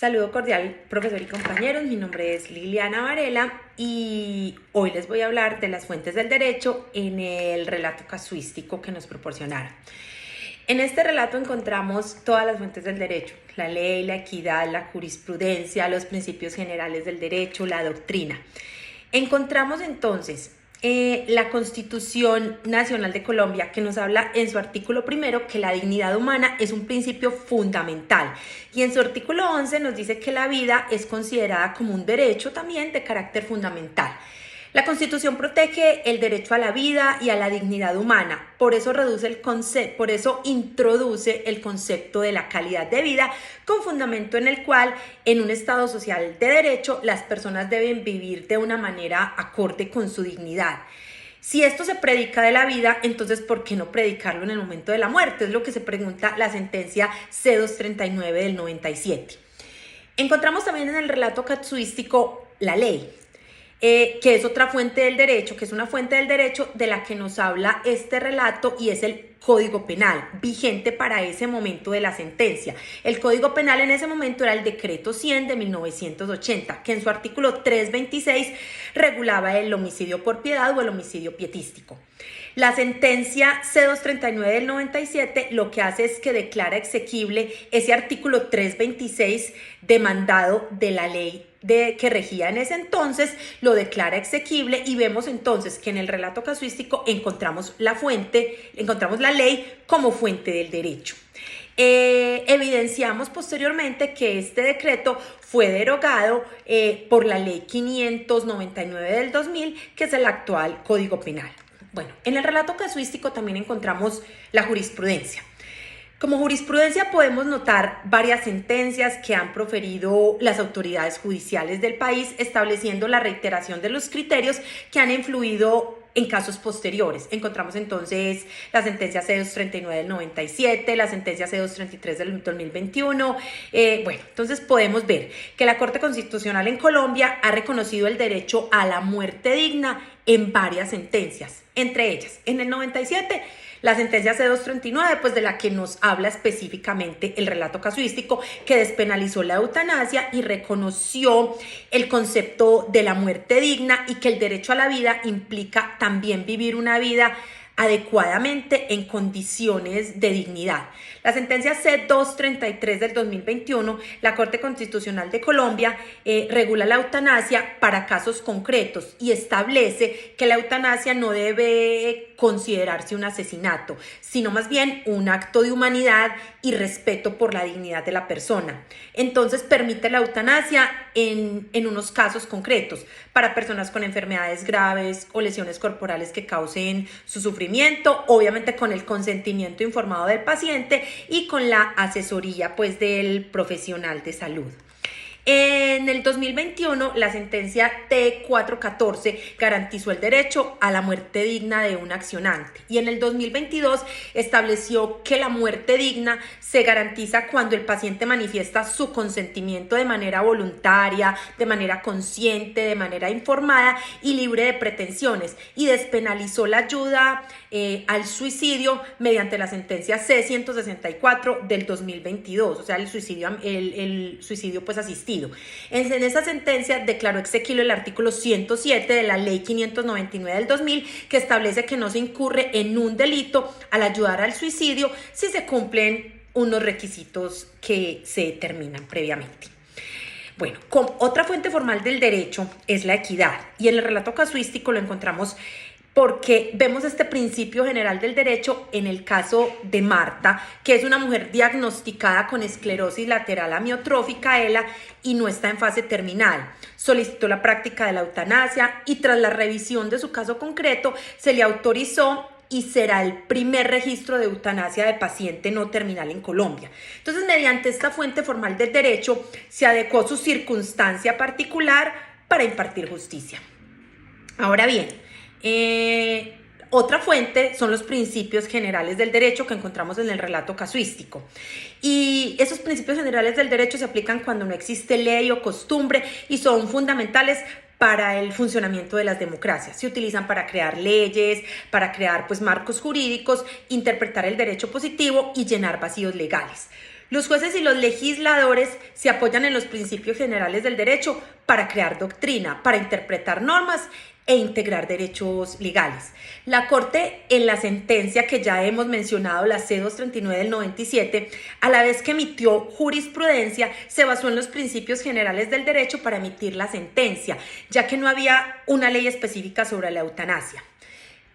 Saludo cordial, profesor y compañeros. Mi nombre es Liliana Varela y hoy les voy a hablar de las fuentes del derecho en el relato casuístico que nos proporcionaron. En este relato encontramos todas las fuentes del derecho: la ley, la equidad, la jurisprudencia, los principios generales del derecho, la doctrina. Encontramos entonces la Constitución Nacional de Colombia, que nos habla en su artículo primero que la dignidad humana es un principio fundamental, y en su artículo 11 nos dice que la vida es considerada como un derecho también de carácter fundamental. La Constitución protege el derecho a la vida y a la dignidad humana, por eso introduce el concepto de la calidad de vida, con fundamento en el cual, en un Estado social de derecho, las personas deben vivir de una manera acorde con su dignidad. Si esto se predica de la vida, entonces ¿por qué no predicarlo en el momento de la muerte? Es lo que se pregunta la sentencia C-239 del 97. Encontramos también en el relato casuístico la ley, que es otra fuente del derecho, que es una fuente del derecho de la que nos habla este relato, y es el Código Penal, vigente para ese momento de la sentencia. El Código Penal en ese momento era el Decreto 100 de 1980, que en su artículo 326 regulaba el homicidio por piedad o el homicidio pietístico. La sentencia C-239 del 97 lo que hace es que declara exequible ese artículo 326 demandado de la ley que regía en ese entonces, lo declara exequible, y vemos entonces que en el relato casuístico encontramos la ley como fuente del derecho. Evidenciamos posteriormente que este decreto fue derogado por la ley 599 del 2000, que es el actual Código Penal. Bueno, en el relato casuístico también encontramos la jurisprudencia. Como jurisprudencia podemos notar varias sentencias que han proferido las autoridades judiciales del país, estableciendo la reiteración de los criterios que han influido en casos posteriores. Encontramos entonces la sentencia C-239 del 97, la sentencia C-233 del 2021. Entonces podemos ver que la Corte Constitucional en Colombia ha reconocido el derecho a la muerte digna en varias sentencias, entre ellas en el 97, la sentencia C-239, pues de la que nos habla específicamente el relato casuístico, que despenalizó la eutanasia y reconoció el concepto de la muerte digna, y que el derecho a la vida implica también vivir una vida adecuadamente en condiciones de dignidad. La sentencia C-233 del 2021, la Corte Constitucional de Colombia regula la eutanasia para casos concretos y establece que la eutanasia no debe considerarse un asesinato, sino más bien un acto de humanidad y respeto por la dignidad de la persona. Entonces permite la eutanasia en unos casos concretos, para personas con enfermedades graves o lesiones corporales que causen su sufrimiento, obviamente con el consentimiento informado del paciente y con la asesoría pues del profesional de salud. En el 2021, la sentencia T-414 garantizó el derecho a la muerte digna de un accionante, y en el 2022 estableció que la muerte digna se garantiza cuando el paciente manifiesta su consentimiento de manera voluntaria, de manera consciente, de manera informada y libre de pretensiones, y despenalizó la ayuda al suicidio mediante la sentencia C-164 del 2022, o sea, el suicidio pues asistido. En esa sentencia declaró exequible el artículo 107 de la ley 599 del 2000, que establece que no se incurre en un delito al ayudar al suicidio si se cumplen unos requisitos que se determinan previamente. Bueno, otra fuente formal del derecho es la equidad, y en el relato casuístico lo encontramos porque vemos este principio general del derecho en el caso de Marta, que es una mujer diagnosticada con esclerosis lateral amiotrófica ELA y no está en fase terminal. Solicitó la práctica de la eutanasia y tras la revisión de su caso concreto se le autorizó, y será el primer registro de eutanasia de paciente no terminal en Colombia. Entonces, mediante esta fuente formal del derecho, se adecuó su circunstancia particular para impartir justicia. Ahora bien, otra fuente son los principios generales del derecho que encontramos en el relato casuístico. Y esos principios generales del derecho se aplican cuando no existe ley o costumbre y son fundamentales para el funcionamiento de las democracias. Se utilizan para crear leyes, para crear marcos jurídicos, interpretar el derecho positivo y llenar vacíos legales. Los jueces y los legisladores se apoyan en los principios generales del derecho para crear doctrina, para interpretar normas e integrar derechos legales. La Corte, en la sentencia que ya hemos mencionado, la C-239 del 97, a la vez que emitió jurisprudencia, se basó en los principios generales del derecho para emitir la sentencia, ya que no había una ley específica sobre la eutanasia.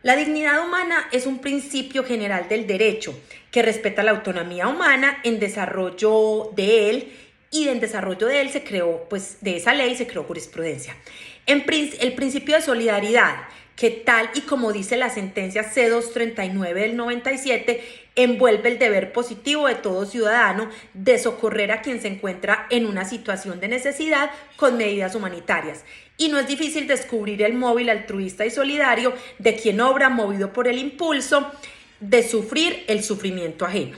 La dignidad humana es un principio general del derecho que respeta la autonomía humana en desarrollo de él, y en desarrollo de él se creó, pues de esa ley se creó jurisprudencia. El principio de solidaridad, que tal y como dice la sentencia C-239 del 97, envuelve el deber positivo de todo ciudadano de socorrer a quien se encuentra en una situación de necesidad con medidas humanitarias. Y no es difícil descubrir el móvil altruista y solidario de quien obra movido por el impulso de suprimir el sufrimiento ajeno.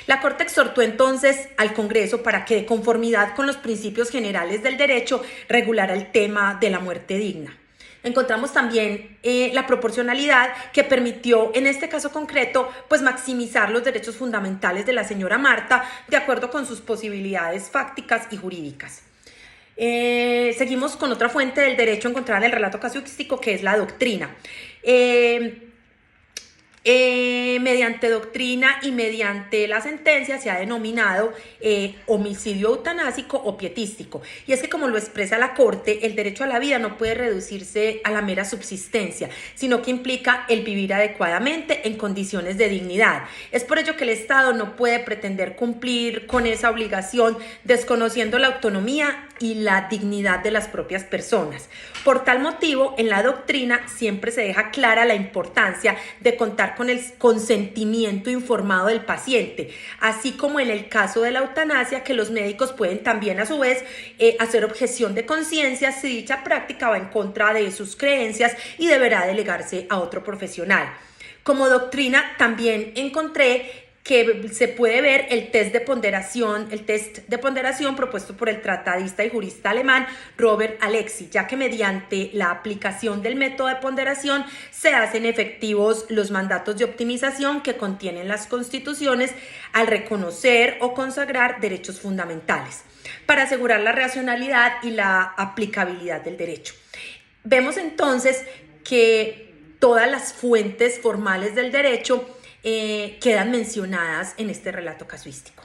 La Corte exhortó entonces al Congreso para que, de conformidad con los principios generales del derecho, regulara el tema de la muerte digna. Encontramos también la proporcionalidad, que permitió, en este caso concreto, pues maximizar los derechos fundamentales de la señora Marta de acuerdo con sus posibilidades fácticas y jurídicas. Seguimos con otra fuente del derecho encontrada en el relato casuístico, que es la doctrina. Mediante doctrina y mediante la sentencia se ha denominado homicidio eutanásico o pietístico. Y es que, como lo expresa la Corte, el derecho a la vida no puede reducirse a la mera subsistencia, sino que implica el vivir adecuadamente en condiciones de dignidad. Es por ello que el Estado no puede pretender cumplir con esa obligación desconociendo la autonomía y la dignidad de las propias personas. Por tal motivo, en la doctrina siempre se deja clara la importancia de contar con el consentimiento informado del paciente, así como en el caso de la eutanasia, que los médicos pueden también a su vez hacer objeción de conciencia si dicha práctica va en contra de sus creencias y deberá delegarse a otro profesional. Como doctrina también encontré que se puede ver el test de ponderación propuesto por el tratadista y jurista alemán Robert Alexy, ya que mediante la aplicación del método de ponderación se hacen efectivos los mandatos de optimización que contienen las constituciones al reconocer o consagrar derechos fundamentales, para asegurar la racionalidad y la aplicabilidad del derecho. Vemos entonces que todas las fuentes formales del derecho quedan mencionadas en este relato casuístico.